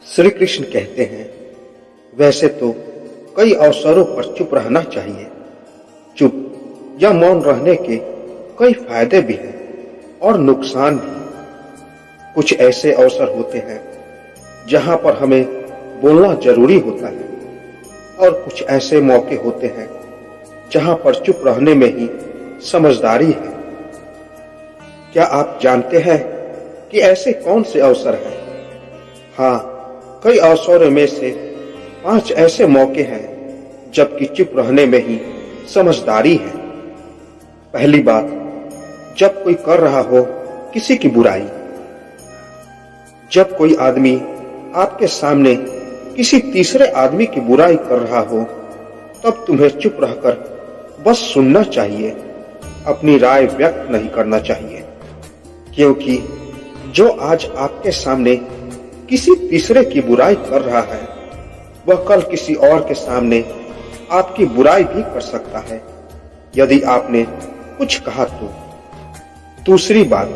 श्री कृष्ण कहते हैं, वैसे तो कई अवसरों पर चुप रहना चाहिए। चुप या मौन रहने के कई फायदे भी हैं और नुकसान भी। कुछ ऐसे अवसर होते हैं जहां पर हमें बोलना जरूरी होता है और कुछ ऐसे मौके होते हैं जहां पर चुप रहने में ही समझदारी है। क्या आप जानते हैं कि ऐसे कौन से अवसर हैं? हाँ, कई अवसरों में से 5 ऐसे मौके हैं जबकि चुप रहने में ही समझदारी है। पहली बात, जब कोई कर रहा हो किसी की बुराई। जब कोई आदमी आपके सामने किसी तीसरे आदमी की बुराई कर रहा हो, तब तुम्हें चुप रहकर बस सुनना चाहिए, अपनी राय व्यक्त नहीं करना चाहिए। क्योंकि जो आज आपके सामने किसी तीसरे की बुराई कर रहा है, वह कल किसी और के सामने आपकी बुराई भी कर सकता है यदि आपने कुछ कहा तो। दूसरी बात,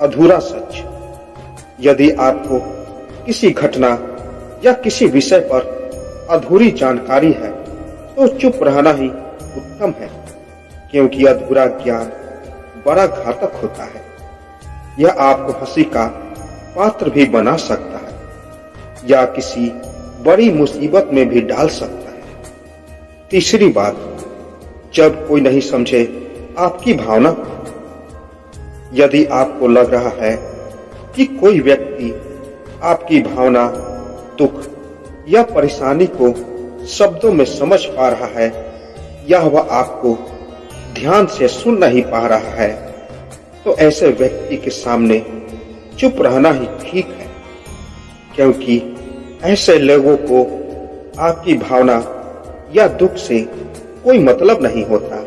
अधूरा सच। यदि आपको किसी घटना या किसी विषय पर अधूरी जानकारी है तो चुप रहना ही उत्तम है, क्योंकि अधूरा ज्ञान बड़ा घातक होता है। यह आपको हंसी का पात्र भी बना सकता है या किसी बड़ी मुसीबत में भी डाल सकता है। तीसरी बात, जब कोई नहीं समझे आपकी भावना को। यदि आपको लग रहा है कि कोई व्यक्ति आपकी भावना, दुख या परेशानी को शब्दों में समझ पा रहा है या वह आपको ध्यान से सुन नहीं पा रहा है, तो ऐसे व्यक्ति के सामने चुप रहना ही ठीक है, क्योंकि ऐसे लोगों को आपकी भावना या दुख से कोई मतलब नहीं होता।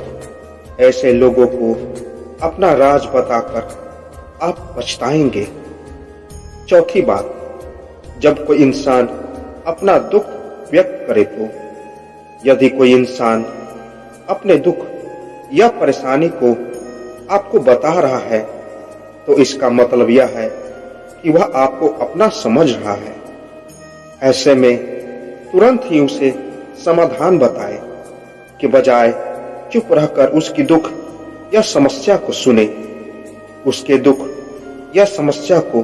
ऐसे लोगों को अपना राज बताकर आप पछताएंगे। चौथी बात, जब कोई इंसान अपना दुख व्यक्त करे तो। यदि कोई इंसान अपने दुख या परेशानी को आपको बता रहा है, तो इसका मतलब यह है कि वह आपको अपना समझ रहा है। ऐसे में तुरंत ही उसे समाधान बताएं कि बजाय चुप रहकर उसकी दुख या समस्या को सुने। उसके दुख या समस्या को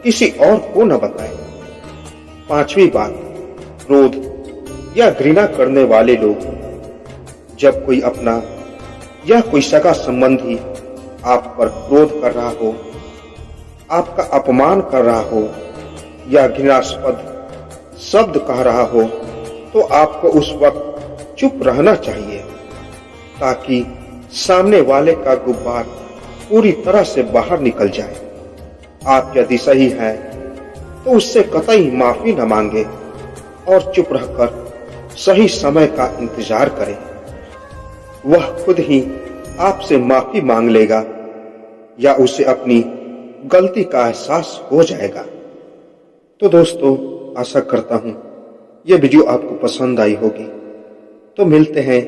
किसी और को न बताएं। पांचवी बात, क्रोध या घृणा करने वाले लोग। जब कोई अपना या कोई सगा संबंधी आप पर क्रोध कर रहा हो, आपका अपमान कर रहा हो या घृणास्पद शब्द कह रहा हो, तो आपको उस वक्त चुप रहना चाहिए, ताकि सामने वाले का गुब्बार पूरी तरह से बाहर निकल जाए। आप यदि सही हैं तो उससे कतई माफी न मांगे और चुप रहकर सही समय का इंतजार करें। वह खुद ही आपसे माफी मांग लेगा या उसे अपनी गलती का एहसास हो जाएगा। तो दोस्तों, आशा करता हूं यह वीडियो आपको पसंद आई होगी। तो मिलते हैं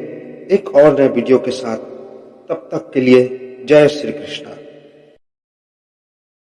एक और नए वीडियो के साथ। तब तक के लिए जय श्री कृष्ण।